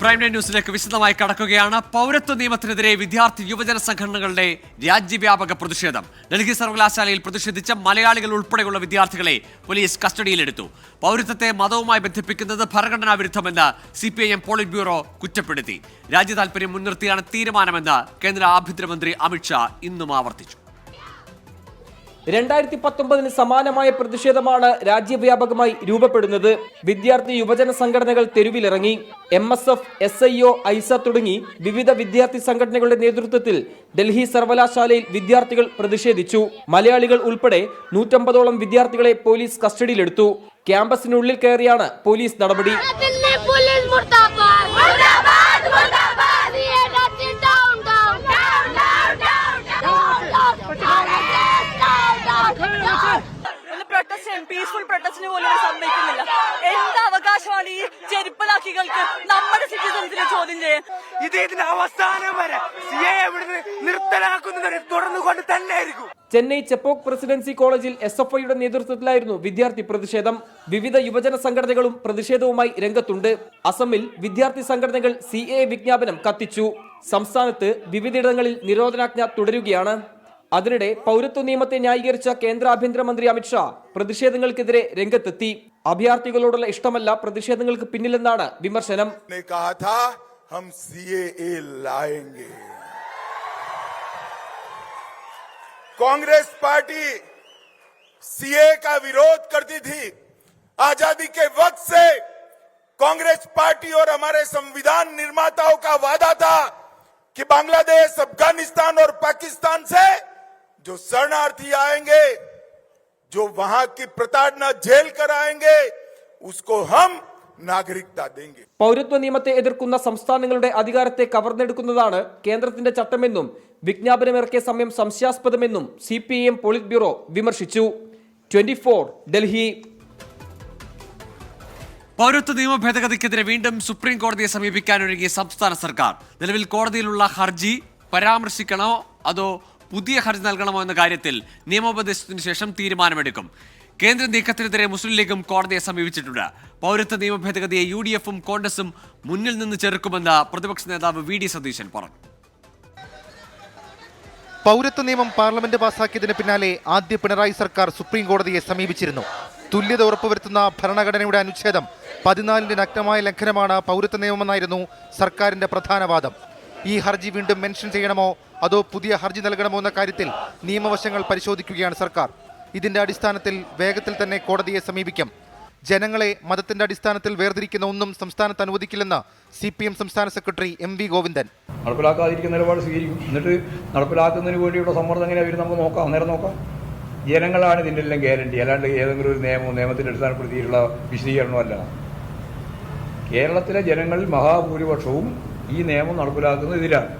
Prime time ന്യൂസിലേക്ക് വിശദമായി കടക്കുകയാണ്. പൗരത്വ നിയമത്തിനെതിരെ വിദ്യാർത്ഥി യുവജന സംഘടനകളുടെ രാജ്യവ്യാപക പ്രതിഷേധം. ഡൽഹി സർവകലാശാലയിൽ പ്രതിഷേധിച്ച മലയാളികൾ ഉൾപ്പെടെയുള്ള വിദ്യാർത്ഥികളെ പോലീസ് കസ്റ്റഡിയിലെടുത്തു. പൗരത്വത്തെ മതവുമായി ബന്ധിപ്പിക്കുന്നത് ഭരണഘടനാ വിരുദ്ധമെന്ന് CPIM പോളിറ്റ് ബ്യൂറോ കുറ്റപ്പെടുത്തി. രാജ്യതാൽപര്യം മുൻനിർത്തിയാണ് തീരുമാനമെന്ന് കേന്ദ്ര ആഭ്യന്തരമന്ത്രി അമിത്ഷാ ഇന്നും ആവർത്തിച്ചു. 2019 സമാനമായ പ്രതിഷേധമാണ് രാജ്യവ്യാപകമായി രൂപപ്പെടുന്നത്. വിദ്യാർത്ഥി യുവജന സംഘടനകൾ തെരുവിലിറങ്ങി. MSF, SIO, ഐസ തുടങ്ങി വിവിധ വിദ്യാർത്ഥി സംഘടനകളുടെ നേതൃത്വത്തിൽ ഡൽഹി സർവകലാശാലയിൽ വിദ്യാർത്ഥികൾ പ്രതിഷേധിച്ചു. മലയാളികൾ ഉൾപ്പെടെ 150ഓളം വിദ്യാർത്ഥികളെ പോലീസ് കസ്റ്റഡിയിലെടുത്ു. ക്യാമ്പസിനുള്ളിൽ കയറിയാണ് പോലീസ് നടപടി. പീസ്ഫുൾ പ്രൊട്ടസ്റ്റിന് പോലും സമ്മതിക്കുന്നില്ല. എന്ത് അവകാശമാണ് ഈ ചെരുപ്പലാക്കികൾക്ക് നമ്മുടെ സിറ്റിസൺസിനെ ചോദ്യം ചെയ്യാൻ? ഇതിന്റെ അവസാനം വരെ നിർത്തലാക്കുന്നത് തുടർന്നുകൊണ്ട് തന്നെയായിരിക്കും. ചെന്നൈ ചെപ്പോക്ക് പ്രസിഡൻസി കോളേജിൽ SFIയുടെ നേതൃത്വത്തിലായിരുന്നു വിദ്യാർത്ഥി പ്രതിഷേധം. വിവിധ യുവജന സംഘടനകളും പ്രതിഷേധവുമായി രംഗത്തുണ്ട്. അസമിൽ വിദ്യാർത്ഥി സംഘടനകൾ CAA വിജ്ഞാപനം കത്തിച്ചു. സംസ്ഥാനത്ത് വിവിധയിടങ്ങളിൽ നിരോധനാജ്ഞ തുടരുകയാണ്. അതിനിടെ പൗരത്വ നിയമത്തെ ന്യായീകരിച്ച കേന്ദ്ര ആഭ്യന്തരമന്ത്രി അമിത്ഷാ പ്രതിഷേധങ്ങൾക്കെതിരെ രംഗത്തെത്തി. അഭയാർത്ഥികളോടുള്ള ഇഷ്ടമല്ല പ്രതിഷേധങ്ങൾക്ക് പിന്നിലെന്നാണ് വിമർശനം. कांग्रेस पार्टी CAA का विरोध करती थी. आजादी के वक्त से कांग्रेस पार्टी और हमारे संविधान निर्माताओं का वादा था कि बांग्लादेश, अफगानिस्तान और पाकिस्तान से जो शरणार्थी आएंगे, जो वहां की प्रताड़ना झेल कर आएंगे, उसको हम നാഗരികത देंगे. പൗരത്വ നിയമത്തെ എതിർക്കുന്ന സംസ്ഥാനങ്ങളുടെ അധികാരത്തെ കവർന്നെടുക്കുന്നതാണ് കേന്ദ്രത്തിന്റെ ചട്ടമെന്നും വിജ്ഞാപനമിറക്കിയ സമയം സംശയാസ്പദമെന്നും CPIM പോളിറ്റ് ബ്യൂറോ വിമർശിച്ചു. 24 ഡൽഹി. പൗരത്വ നിയമ ഭേദഗതിക്കെതിരെ വീണ്ടും സുപ്രീം കോടതിയെ സമീപിക്കാനൊരുങ്ങിയ സംസ്ഥാന സർക്കാർ. നിലവിൽ കോടതിയിലുള്ള ഹർജി പരാമർശിക്കണോ അതോ പുതിയ ഹർജി നൽകണമോ എന്ന കാര്യത്തിൽ നിയമോപദേശത്തിന് ശേഷം തീരുമാനമെടുക്കും. കേന്ദ്ര നീക്കത്തിനെതിരെ മുസ്ലിം ലീഗും കോടതിയെ സമീപിച്ചിട്ടുണ്ട്. പൗരത്വ നിയമ ഭേദഗതിയെ UDFും കോൺഗ്രസും മുന്നിൽ നിന്ന് ചെറുക്കുമെന്ന് പ്രതിപക്ഷ നേതാവ് VD സതീശൻ പറഞ്ഞു. പൗരത്വ നിയമം പാർലമെന്റ് പാസാക്കിയതിന് പിന്നാലെ ആദ്യ പിണറായി സർക്കാർ സുപ്രീം കോടതിയെ സമീപിച്ചിരുന്നു. തുല്യത ഉറപ്പുവരുത്തുന്ന ഭരണഘടനയുടെ അനുച്ഛേദം 14ന്റെ നഗ്നമായ ലംഘനമാണ് പൗരത്വ നിയമമെന്നായിരുന്നു സർക്കാരിന്റെ പ്രധാന വാദം. ഈ ഹർജി വീണ്ടും മെൻഷൻ ചെയ്യണമോ അതോ പുതിയ ഹർജി നൽകണമോ എന്ന കാര്യത്തിൽ നിയമവശങ്ങൾ പരിശോധിക്കുകയാണ് സർക്കാർ. ഇതിന്റെ അടിസ്ഥാനത്തിൽ വേഗത്തിൽ തന്നെ കോടതിയെ സമീപിക്കും. ജനങ്ങളെ മതത്തിന്റെ അടിസ്ഥാനത്തിൽ വേർതിരിക്കുന്ന ഒന്നും സംസ്ഥാനത്ത് അനുവദിക്കില്ലെന്ന് CPM സംസ്ഥാന സെക്രട്ടറി MV ഗോവിന്ദൻ. നടപ്പിലാക്കാതിരിക്കുന്ന നിലപാട് സ്വീകരിക്കും. എന്നിട്ട് നടപ്പിലാക്കുന്നതിന് വേണ്ടിയുള്ള സമ്മർദ്ദം എങ്ങനെ അവർ നമുക്ക് നോക്കാം, അന്നേരം നോക്കാം. ജനങ്ങളാണ് ഇതിൻ്റെ എല്ലാം ഗ്യാരണ്ടി, അല്ലാണ്ട് ഏതെങ്കിലും ഒരു നിയമത്തിന്റെ അടിസ്ഥാനപ്പെടുത്തിയിട്ടുള്ള വിശദീകരണമല്ല. കേരളത്തിലെ ജനങ്ങളിൽ മഹാഭൂരിപക്ഷവും ഈ നിയമം നടപ്പിലാക്കുന്നതിലാണ്.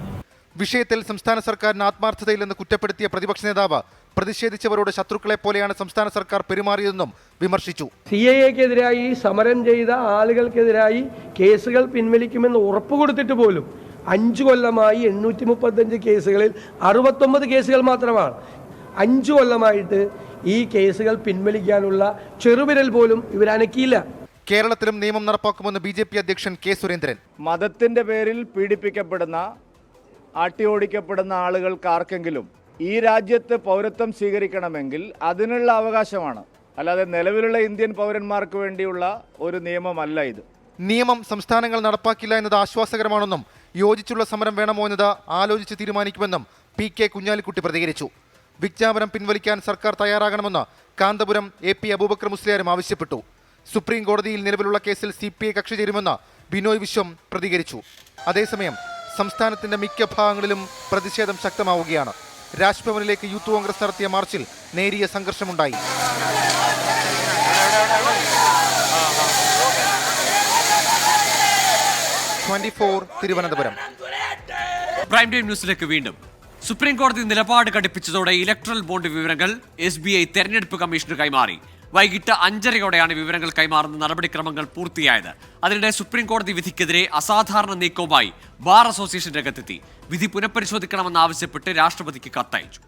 വിഷയത്തിൽ സംസ്ഥാന സർക്കാരിന് ആത്മാർത്ഥതയില്ലെന്ന് കുറ്റപ്പെടുത്തിയ പ്രതിപക്ഷ നേതാവ് പ്രതിഷേധിച്ചവരോട് ശത്രുക്കളെ പോലെയാണ് സംസ്ഥാന സർക്കാർ പെരുമാറിയതെന്നും വിമർശിച്ചു. CAAക്കെതിരായി സമരം ചെയ്ത ആളുകൾക്കെതിരായി കേസുകൾ പിൻവലിക്കുമെന്ന് ഉറപ്പുകൊടുത്തിട്ട് പോലും 5 കൊല്ലമായി 835 കേസുകളിൽ 69 കേസുകൾ മാത്രമാണ്. 5 കൊല്ലമായിട്ട് ഈ കേസുകൾ പിൻവലിക്കാനുള്ള ചെറുവിരൽ പോലും ഇവരനക്കിയില്ല. കേരളത്തിലും നിയമം നടപ്പാക്കുമെന്ന് BJP അധ്യക്ഷൻ K സുരേന്ദ്രൻ. മതത്തിന്റെ പേരിൽ പീഡിപ്പിക്കപ്പെടുന്ന, ആട്ടിയോടിക്കപ്പെടുന്ന ആളുകൾക്കാർക്കെങ്കിലും ഈ രാജ്യത്ത് പൗരത്വം സ്വീകരിക്കണമെങ്കിൽ അതിനുള്ള അവകാശമാണ്, അല്ലാതെ നിലവിലുള്ള ഇന്ത്യൻ പൗരന്മാർക്ക് വേണ്ടിയുള്ള ഒരു നിയമമല്ല ഇത്. നിയമം സംസ്ഥാനങ്ങൾ നടപ്പാക്കില്ല എന്നത് ആശ്വാസകരമാണെന്നും യോജിച്ചുള്ള സമരം വേണമോ എന്നത് ആലോചിച്ച് തീരുമാനിക്കുമെന്നും PK കുഞ്ഞാലിക്കുട്ടി പ്രതികരിച്ചു. വിജ്ഞാപനം പിൻവലിക്കാൻ സർക്കാർ തയ്യാറാകണമെന്ന് കാന്തപുരം AP അബൂബക്കർ മുസ്ലിയാരും ആവശ്യപ്പെട്ടു. സുപ്രീം കോടതിയിൽ നിലവിലുള്ള കേസിൽ CPI കക്ഷി ചേരുമെന്ന് ബിനോയ് വിശ്വം പ്രതികരിച്ചു. അതേസമയം സംസ്ഥാനത്തിന്റെ മിക്ക ഭാഗങ്ങളിലും പ്രതിഷേധം ശക്തമാവുകയാണ്. രാജ്ഭവനിലേക്ക് യൂത്ത് കോൺഗ്രസ് നടത്തിയ മാർച്ചിൽ നേരിയ സംഘർഷമുണ്ടായി. തിരുവനന്തപുരം. പ്രൈം ടൈം ന്യൂസിലേക്ക് വീണ്ടും. സുപ്രീം കോടതി നിലപാട് കടുപ്പിച്ചതോടെ ഇലക്ട്രൽ ബോണ്ട് വിവരങ്ങൾ SBI തെരഞ്ഞെടുപ്പ് കമ്മീഷന് കൈമാറി. വൈകിട്ട് 5:30യോടെയാണ് വിവരങ്ങൾ കൈമാറുന്ന നടപടിക്രമങ്ങൾ പൂർത്തിയായത്. അതിനിടെ സുപ്രീം കോടതി വിധിക്കെതിരെ അസാധാരണ നീക്കവുമായി ബാർ അസോസിയേഷൻ രംഗത്തെത്തി. വിധി പുനഃപരിശോധിക്കണമെന്നാവശ്യപ്പെട്ട് രാഷ്ട്രപതിക്ക് കത്തയച്ചു.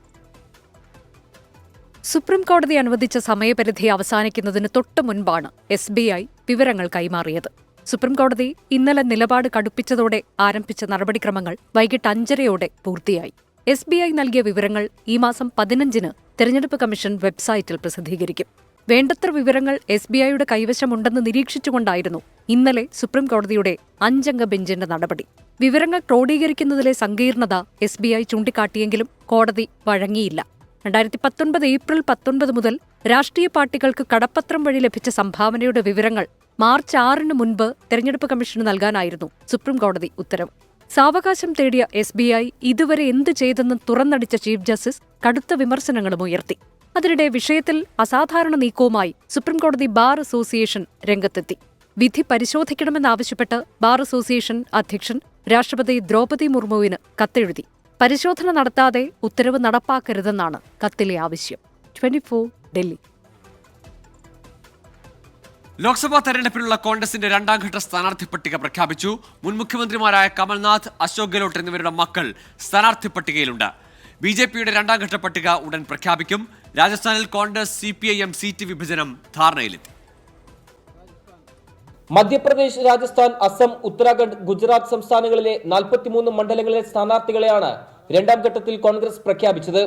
സുപ്രീം കോടതി അനുവദിച്ച സമയപരിധി അവസാനിക്കുന്നതിന് തൊട്ടു മുൻപാണ് SBI വിവരങ്ങൾ കൈമാറിയത്. സുപ്രീംകോടതി ഇന്നലെ നിലപാട് കടുപ്പിച്ചതോടെ ആരംഭിച്ച നടപടിക്രമങ്ങൾ വൈകിട്ട് 5:30 പൂർത്തിയായി. SBI നൽകിയ വിവരങ്ങൾ ഈ മാസം 15-ന് തെരഞ്ഞെടുപ്പ് കമ്മീഷൻ വെബ്സൈറ്റിൽ പ്രസിദ്ധീകരിക്കും. വേണ്ടത്ര വിവരങ്ങൾ SBIയുടെ കൈവശമുണ്ടെന്ന് നിരീക്ഷിച്ചുകൊണ്ടായിരുന്നു ഇന്നലെ സുപ്രീംകോടതിയുടെ 5-അംഗ ബെഞ്ചിന്റെ നടപടി. വിവരങ്ങൾ ക്രോഡീകരിക്കുന്നതിലെ സങ്കീർണത SBI ചൂണ്ടിക്കാട്ടിയെങ്കിലും കോടതി വഴങ്ങിയില്ല. 2019 ഏപ്രിൽ 19 മുതൽ രാഷ്ട്രീയ പാർട്ടികൾക്ക് കടപ്പത്രം വഴി ലഭിച്ച സംഭാവനയുടെ വിവരങ്ങൾ മാർച്ച് 6-ന് മുൻപ് തെരഞ്ഞെടുപ്പ് കമ്മീഷന് നൽകാനായിരുന്നു സുപ്രീംകോടതി ഉത്തരവ്. സാവകാശം തേടിയ SBI ഇതുവരെ എന്തു ചെയ്തെന്ന് തുറന്നടിച്ച ചീഫ് ജസ്റ്റിസ് കടുത്ത വിമർശനങ്ങളും ഉയർത്തി. അതിനിടെ വിഷയത്തിൽ അസാധാരണ നീക്കവുമായി സുപ്രീംകോടതി ബാർ അസോസിയേഷൻ രംഗത്തെത്തി. വിധി പരിശോധിക്കണമെന്നാവശ്യപ്പെട്ട് ബാർ അസോസിയേഷൻ അധ്യക്ഷൻ രാഷ്ട്രപതി ദ്രൗപദി മുർമുവിന് കത്തെഴുതി. പരിശോധന നടത്താതെ ഉത്തരവ് നടപ്പാക്കരുതെന്നാണ് കത്തിലെ ആവശ്യം. 24 ഡൽഹി. ലോക്സഭാ തെരഞ്ഞെടുപ്പിനുള്ള കോൺഗ്രസിന്റെ 2ാം ഘട്ട സ്ഥാനാർത്ഥി പട്ടിക പ്രഖ്യാപിച്ചു. മുൻ മുഖ്യമന്ത്രിമാരായ കമൽനാഥ്, അശോക് ഗെഹ്ലോട്ട് എന്നിവരുടെ മക്കൾ സ്ഥാനാർത്ഥി പട്ടികയിലുണ്ട്. BJPയുടെ 2ാം ഘട്ട പട്ടിക ഉടൻ പ്രഖ്യാപിക്കും. രാജസ്ഥാനിൽ കോൺഗ്രസ് CPIM സീറ്റ് വിഭജനം ധാരണയിലെത്തി. മധ്യപ്രദേശ്, രാജസ്ഥാൻ, അസം, ഉത്തരാഖണ്ഡ്, ഗുജറാത്ത് സംസ്ഥാനങ്ങളിലെ 43 മണ്ഡലങ്ങളിലെ സ്ഥാനാർത്ഥികളെയാണ് 2ാം ഘട്ടത്തിൽ കോൺഗ്രസ് പ്രഖ്യാപിച്ചത്.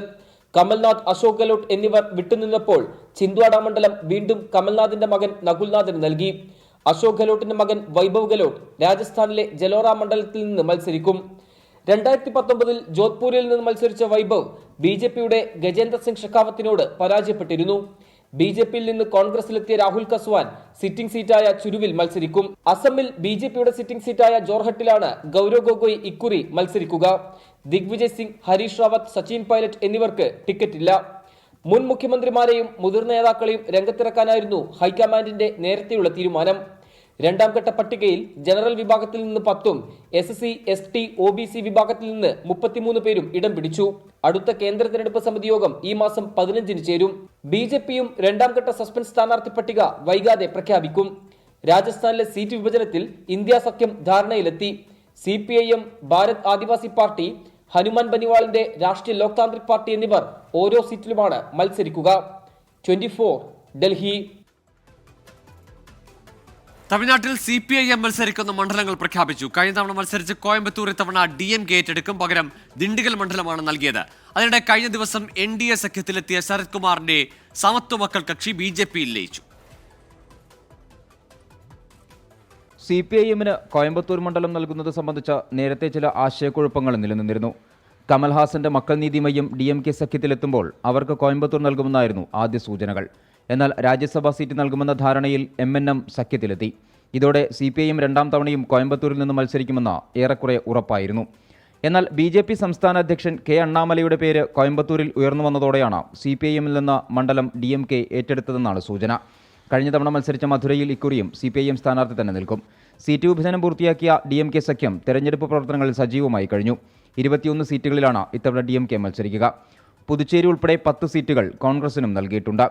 കമൽനാഥ്, അശോക് ഗെഹ്ലോട്ട് എന്നിവർ വിട്ടുനിന്നപ്പോൾ ചിന്ദ്വാഡ മണ്ഡലം വീണ്ടും കമൽനാഥിന്റെ മകൻ നകുൽനാഥിന് നൽകി. അശോക് ഗെഹ്ലോട്ടിന്റെ മകൻ വൈഭവ് ഗെഹ്ലോട്ട് രാജസ്ഥാനിലെ ജലോറ മണ്ഡലത്തിൽ നിന്ന് മത്സരിക്കും. 2019 ജോധ്പൂരിൽ നിന്ന് മത്സരിച്ച വൈഭവ് BJPയുടെ ഗജേന്ദ്ര സിംഗ് ഷെഖാവത്തിനോട് പരാജയപ്പെട്ടിരുന്നു. BJPയിൽ നിന്ന് കോൺഗ്രസിലെത്തിയ രാഹുൽ കസ്വാൻ സിറ്റിംഗ് സീറ്റായ ചുരുവിൽ മത്സരിക്കും. അസമിൽ BJPയുടെ സിറ്റിംഗ് സീറ്റായ ജോർഹട്ടിലാണ് ഗൗരവ് ഗൊഗോയ് ഇക്കുറി മത്സരിക്കുക. ദിഗ്വിജയ് സിംഗ്, ഹരീഷ് റാവത്ത്, സച്ചിൻ പൈലറ്റ് എന്നിവർക്ക് ടിക്കറ്റില്ല. മുൻ മുഖ്യമന്ത്രിമാരെയും മുതിർന്ന നേതാക്കളെയും രംഗത്തിറക്കാനായിരുന്നു ഹൈക്കമാൻഡിന്റെ നേരത്തെയുള്ള തീരുമാനം. 2ാം ഘട്ട പട്ടികയിൽ ജനറൽ വിഭാഗത്തിൽ നിന്ന് 10ഉം SC, ST, OBC വിഭാഗത്തിൽ നിന്ന് 33 പേരും ഇടം പിടിച്ചു. അടുത്ത കേന്ദ്ര തെരഞ്ഞെടുപ്പ് സമിതി യോഗം ഈ മാസം 15-ന് ചേരും. BJPയും 2ാം ഘട്ട സസ്പെൻസ് സ്ഥാനാർത്ഥി പട്ടിക വൈകാതെ പ്രഖ്യാപിക്കും. രാജസ്ഥാനിലെ സീറ്റ് വിഭജനത്തിൽ ഇന്ത്യ സഖ്യം ധാരണയിലെത്തി. CPIM, ഭാരത് ആദിവാസി പാർട്ടി, ഹനുമാൻ ബനിവാളിന്റെ രാഷ്ട്രീയ ലോക് താന്ത്രിക് പാർട്ടി എന്നിവർ ഓരോ സീറ്റിലുമാണ് മത്സരിക്കുക. 24 ഡൽഹി. തമിഴ്നാട്ടിൽ CPIM മത്സരിക്കുന്ന മണ്ഡലങ്ങൾ പ്രഖ്യാപിച്ചു. കഴിഞ്ഞ തവണ മത്സരിച്ച് കോയമ്പത്തൂർ ഇത്തവണ DMK ഏറ്റെടുക്കും. പകരം ദിണ്ടിഗൽ മണ്ഡലമാണ് നൽകിയത്. അതിനിടെ കഴിഞ്ഞ ദിവസം NDA സഖ്യത്തിലെത്തിയ ശരത് കുമാറിന്റെ സമത്വ മക്കൾ കക്ഷി BJPയിൽ ലയിച്ചു. CPIMന് കോയമ്പത്തൂർ മണ്ഡലം നൽകുന്നത് സംബന്ധിച്ച നേരത്തെ ചില ആശയക്കുഴപ്പങ്ങൾ നിലനിന്നിരുന്നു. കമൽഹാസന്റെ മക്കൾ നീതി മയ്യം DMK സഖ്യത്തിലെത്തുമ്പോൾ അവർക്ക് കോയമ്പത്തൂർ നൽകുമെന്നായിരുന്നു ആദ്യ സൂചനകൾ. എന്നാൽ രാജ്യസഭാ സീറ്റ് നൽകുമെന്ന ധാരണയിൽ MNM സഖ്യത്തിലെത്തി. ഇതോടെ CPIM 2ാം തവണയും കോയമ്പത്തൂരിൽ നിന്ന് മത്സരിക്കുമെന്ന് ഏറെക്കുറെ ഉറപ്പായിരുന്നു. എന്നാൽ BJP സംസ്ഥാന അധ്യക്ഷൻ K. അണ്ണാമലയുടെ പേര് കോയമ്പത്തൂരിൽ ഉയർന്നു വന്നതോടെയാണ് CPIMൽ നിന്ന് മണ്ഡലം DMK ഏറ്റെടുത്തതെന്നാണ് സൂചന. കഴിഞ്ഞ തവണ മത്സരിച്ച മധുരയിൽ ഇക്കുറിയും CPIM സ്ഥാനാർത്ഥി തന്നെ നിൽക്കും. സീറ്റ് വിഭജനം പൂർത്തിയാക്കിയ DMK സഖ്യം തെരഞ്ഞെടുപ്പ് പ്രവർത്തനങ്ങളിൽ സജീവമായി കഴിഞ്ഞു. 21 സീറ്റുകളിലാണ് ഇത്തവണ DMK മത്സരിക്കുക. പുതുച്ചേരി ഉൾപ്പെടെ 10 സീറ്റുകൾ കോൺഗ്രസിനും നൽകിയിട്ടുണ്ട്.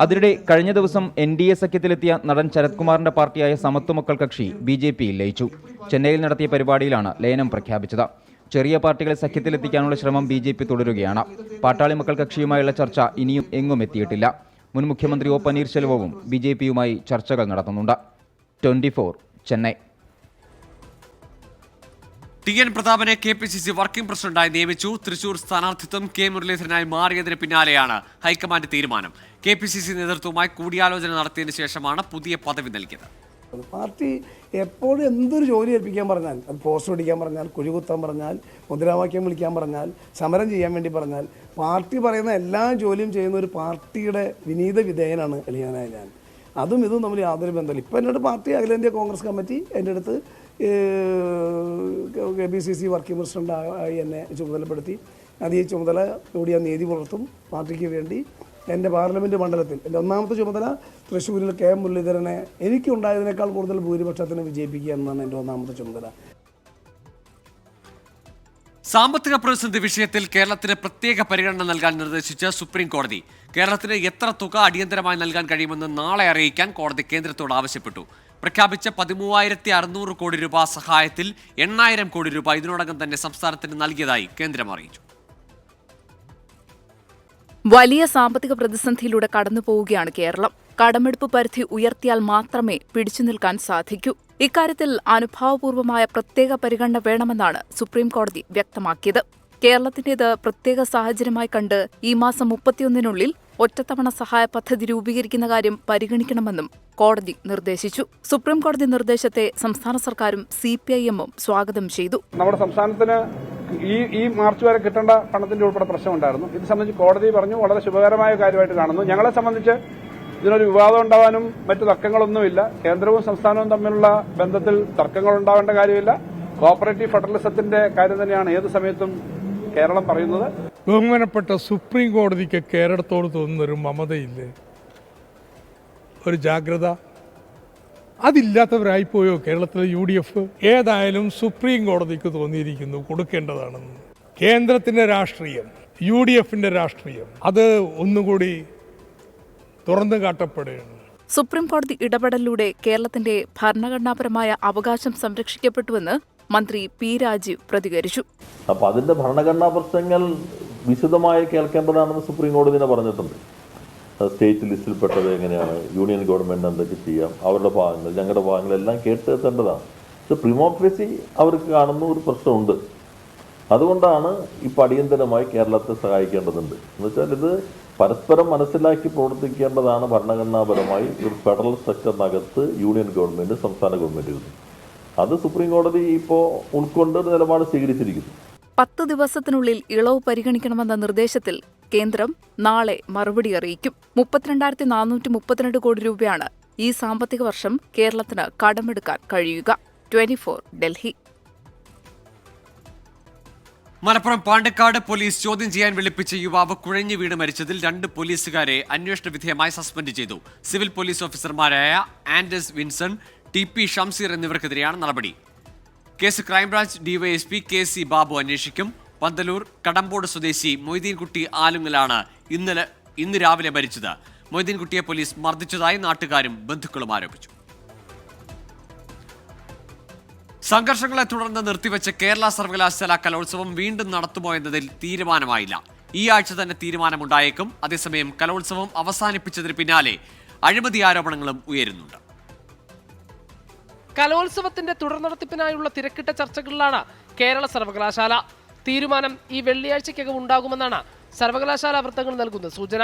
അതിനിടെ കഴിഞ്ഞ ദിവസം NDA സഖ്യത്തിലെത്തിയ നടൻ ശരത് കുമാറിന്റെ പാർട്ടിയായ സമത്വ മക്കൾ കക്ഷി BJPയിൽ ലയിച്ചു. ചെന്നൈയിൽ നടത്തിയ പരിപാടിയിലാണ് ലയനം പ്രഖ്യാപിച്ചത്. ചെറിയ പാർട്ടികളെ സഖ്യത്തിലെത്തിക്കാനുള്ള ശ്രമം BJP തുടരുകയാണ്. പാട്ടാളി മക്കൾ കക്ഷിയുമായുള്ള ചർച്ച ഇനിയും എങ്ങും എത്തിയിട്ടില്ല. മുൻ മുഖ്യമന്ത്രി O. പനീർശെൽവവും BJPയുമായി ചർച്ചകൾ നടത്തുന്നുണ്ട്. 24 ചെന്നൈ. TN പ്രതാപനെ KPCC വർക്കിംഗ് പ്രസിഡന്റായി നിയമിച്ചു. തൃശൂർ സ്ഥാനാർത്ഥിത്വം K. മുരളീധരനായി മാറിയതിന് പിന്നാലെയാണ് ഹൈക്കമാൻഡ് തീരുമാനം. KPCC നേതൃത്വവുമായി കൂടിയാലോചന നടത്തിയതിനു ശേഷമാണ് പുതിയ പദവി നൽകിയത്. പാർട്ടി എപ്പോഴും എന്തൊരു ജോലി ഏൽപ്പിക്കാൻ പറഞ്ഞാൽ, അത് പോസ്റ്റർ അടിക്കാൻ പറഞ്ഞാൽ, കുഴികുത്താൻ പറഞ്ഞാൽ, മുദ്രാവാക്യം വിളിക്കാൻ പറഞ്ഞാൽ, സമരം ചെയ്യാൻ വേണ്ടി പറഞ്ഞാൽ, പാർട്ടി പറയുന്ന എല്ലാ ജോലിയും ചെയ്യുന്ന ഒരു പാർട്ടിയുടെ വിനീത വിധേയനാണ് എളിയാനായ ഞാൻ. അതും ഇതും തമ്മിൽ യാതൊരു ബന്ധമില്ല. ഇപ്പം എന്നോട് പാർട്ടി അഖിലേന്ത്യാ കോൺഗ്രസ് കമ്മിറ്റി എൻ്റെ അടുത്ത് KPCC വർക്കിംഗ് പ്രസിഡൻ്റായി എന്നെ ചുമതലപ്പെടുത്തി. അത് ഈ ചുമതല കൂടി ഞാൻ നീതി പുലർത്തും. പാർട്ടിക്ക് വേണ്ടി എൻ്റെ പാർലമെൻറ്റ് മണ്ഡലത്തിൽ എൻ്റെ ഒന്നാമത്തെ ചുമതല തൃശ്ശൂരിൽ K. മുരളീധരനെ എനിക്കുണ്ടായതിനേക്കാൾ കൂടുതൽ ഭൂരിപക്ഷത്തിന് വിജയിപ്പിക്കുക എന്നതാണ് എൻ്റെ ഒന്നാമത്തെ ചുമതല. സാമ്പത്തിക പ്രതിസന്ധി വിഷയത്തിൽ കേരളത്തിന് പ്രത്യേക പരിഗണന നൽകാൻ നിർദ്ദേശിച്ച് സുപ്രീം കോടതി. കേരളത്തിന് എത്ര തുക അടിയന്തരമായി നൽകാൻ കഴിയുമെന്ന് നാളെ അറിയിക്കാൻ കോടതി കേന്ദ്രത്തോട് ആവശ്യപ്പെട്ടു. പ്രഖ്യാപിച്ച 13,600 കോടി രൂപ സഹായത്തിൽ 8,000 കോടി രൂപ ഇതിനോടകം തന്നെ സംസ്ഥാനത്തിന് നൽകിയതായി കേന്ദ്രം അറിയിച്ചു. വലിയ സാമ്പത്തിക പ്രതിസന്ധിയിലൂടെ കടന്നുപോവുകയാണ് കേരളം. കടമെടുപ്പ് പരിധി ഉയർത്തിയാൽ മാത്രമേ പിടിച്ചു നിൽക്കാൻ സാധിക്കൂ. ഇക്കാര്യത്തിൽ അനുഭാവപൂർവമായ പ്രത്യേക പരിഗണന വേണമെന്നാണ് സുപ്രീം കോടതി വ്യക്തമാക്കിയത്. കേരളത്തിന്റേത് പ്രത്യേക സാഹചര്യമായി കണ്ട് ഈ മാസം 31-നുള്ളിൽ ഒറ്റത്തവണ സഹായ പദ്ധതി രൂപീകരിക്കുന്ന കാര്യം പരിഗണിക്കണമെന്നും കോടതി നിർദ്ദേശിച്ചു. സുപ്രീം കോടതി നിർദ്ദേശത്തെ സംസ്ഥാന സർക്കാരും CPIM-ഉം സ്വാഗതം ചെയ്തു. നമ്മുടെ സംസ്ഥാനത്തിന് ഈ മാർച്ച് വരെ കിട്ടേണ്ട പണത്തിന്റെ ഉൾപ്പെടെ പ്രശ്നമുണ്ടായിരുന്നു. ഇത് സംബന്ധിച്ച് കോടതി പറഞ്ഞു വളരെ ശുഭകരമായ കാര്യമായിട്ട് കാണുന്നു. ഞങ്ങളെ സംബന്ധിച്ച് ഇതിനൊരു വിവാദം ഉണ്ടാവാനും മറ്റു തർക്കങ്ങളൊന്നുമില്ല. കേന്ദ്രവും സംസ്ഥാനവും തമ്മിലുള്ള ബന്ധത്തിൽ തർക്കങ്ങൾ ഉണ്ടാവേണ്ട കാര്യമില്ല. കോഓപ്പറേറ്റീവ് ഫെഡറലിസത്തിന്റെ കാര്യം തന്നെയാണ് ഏത് സമയത്തും കേരളം പറയുന്നത്. ബഹുമാനപ്പെട്ട സുപ്രീം കോടതിക്ക് കേരളത്തോട് തോന്നുന്നൊരു മമതയില്ലേ, ഒരു ജാഗ്രത, അതില്ലാത്തവരായിപ്പോയോ കേരളത്തിലെ UDF? ഏതായാലും സുപ്രീം കോടതിക്ക് തോന്നിയിരിക്കുന്നു കൊടുക്കേണ്ടതാണെന്ന്. കേന്ദ്രത്തിന്റെ രാഷ്ട്രീയം, UDFന്റെ രാഷ്ട്രീയം, അത് ഒന്നുകൂടി തുറന്നു കാട്ടപ്പെടുകയാണ്. സുപ്രീം കോടതി ഇടപെടലിലൂടെ കേരളത്തിന്റെ ഭരണഘടനാപരമായ അവകാശം സംരക്ഷിക്കപ്പെട്ടുവെന്ന് മന്ത്രി P. രാജീവ് പ്രതികരിച്ചു. അപ്പോൾ അതിന്റെ ഭരണഘടനാ പ്രശ്നങ്ങൾ വിശദമായി കേൾക്കേണ്ടതാണെന്ന് സുപ്രീം കോടതി തന്നെ പറഞ്ഞിട്ടുണ്ട്. സ്റ്റേറ്റ് ലിസ്റ്റിൽപ്പെട്ടത് എങ്ങനെയാണ്, യൂണിയൻ ഗവൺമെന്റ് എന്തൊക്കെ ചെയ്യാം, അവരുടെ ഭാഗങ്ങൾ, ഞങ്ങളുടെ ഭാഗങ്ങളെല്ലാം കേട്ടെത്തേണ്ടതാണ്. ഇത് പ്രിമോഫേസി അവർക്ക് കാണുന്ന ഒരു പ്രശ്നമുണ്ട്. അതുകൊണ്ടാണ് ഇപ്പോൾ അടിയന്തരമായി കേരളത്തെ സഹായിക്കേണ്ടതുണ്ട്. എന്നുവെച്ചാൽ ഇത് പരസ്പരം മനസ്സിലാക്കി പ്രവർത്തിക്കേണ്ടതാണ് ഭരണഘടനാപരമായി. ഒരു ഫെഡറൽ സ്ട്രക്ചറിനകത്ത് യൂണിയൻ ഗവൺമെന്റ്, സംസ്ഥാന ഗവൺമെന്റ്, അത് സുപ്രീം കോടതി ഇപ്പോൾ ഉൾക്കൊണ്ട് നിലപാട് സ്വീകരിച്ചിരിക്കുന്നു. 10 ദിവസത്തിനുള്ളിൽ ഇളവ് പരിഗണിക്കണമെന്ന നിർദ്ദേശത്തിൽ കേന്ദ്രം നാളെ മറുപടി അറിയിക്കും. 32,432 കോടി രൂപയാണ് ഈ സാമ്പത്തിക വർഷം കേരളത്തിന് കടമെടുക്കാൻ കഴിയുക. 24 ഡൽഹി. മലപ്പുറം പാണ്ടക്കാട് പോലീസ് ചോദ്യം ചെയ്യാൻ വിളിപ്പിച്ച യുവാവ് കുഴഞ്ഞു വീണ് മരിച്ചതിൽ 2 പോലീസുകാരെ അന്വേഷണ വിധേയമായി സസ്പെൻഡ് ചെയ്തു. സിവിൽ പോലീസ് ഓഫീസർമാരായ ആൻഡസ് വിൻസൺ, TP ഷംസീർ എന്നിവർക്കെതിരെയാണ് നടപടി. Case crime branch DYSP KC Babu അന്വേഷിക്കും. പന്തലൂർ കടമ്പോട് സ്വദേശി മൊയ്തീൻകുട്ടി ആലുങ്ങലാണ് ഇന്ന് രാവിലെ മരിച്ചത്. മൊയ്തീൻകുട്ടിയെ പോലീസ് മർദ്ദിച്ചതായി നാട്ടുകാരും ബന്ധുക്കളും ആരോപിച്ചു. സംഘർഷങ്ങളെ തുടർന്ന് നിർത്തിവെച്ച കേരള സർവകലാശാല കലോത്സവം വീണ്ടും നടത്തുമോ എന്നതിൽ തീരുമാനമായില്ല. ഈ ആഴ്ച തന്നെ തീരുമാനമുണ്ടായേക്കും. അതേസമയം കലോത്സവം അവസാനിപ്പിച്ചതിന് പിന്നാലെ അഴിമതി ആരോപണങ്ങളും ഉയരുന്നുണ്ട്. കലോത്സവത്തിന്റെ തുടർ നടത്തിപ്പിനായുള്ള തിരക്കിട്ട ചർച്ചകളിലാണ് കേരള സർവകലാശാല. തീരുമാനം ഈ വെള്ളിയാഴ്ചയ്ക്കകം ഉണ്ടാകുമെന്നാണ് സർവകലാശാല വൃത്തങ്ങൾ നൽകുന്ന സൂചന.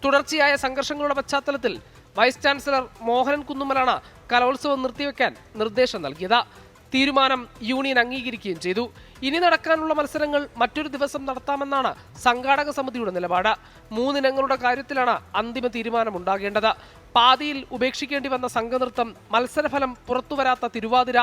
തുടർച്ചയായ സംഘർഷങ്ങളുടെ പശ്ചാത്തലത്തിൽ വൈസ് ചാൻസലർ മോഹനൻ കുന്നുമ്മലാണ് കലോത്സവം നിർത്തിവെക്കാൻ നിർദ്ദേശം നൽകിയത്. തീരുമാനം യൂണിയൻ അംഗീകരിക്കുകയും ചെയ്തു. ഇനി നടക്കാനുള്ള മത്സരങ്ങൾ മറ്റൊരു ദിവസം നടത്താമെന്നാണ് സംഘാടക സമിതിയുടെ നിലപാട്. 3 ഇനങ്ങളുടെ കാര്യത്തിലാണ് അന്തിമ തീരുമാനമുണ്ടാകേണ്ടത്. പാതിയിൽ ഉപേക്ഷിക്കേണ്ടി വന്ന സംഘനൃത്തം, മത്സരഫലം പുറത്തുവരാത്ത തിരുവാതിര,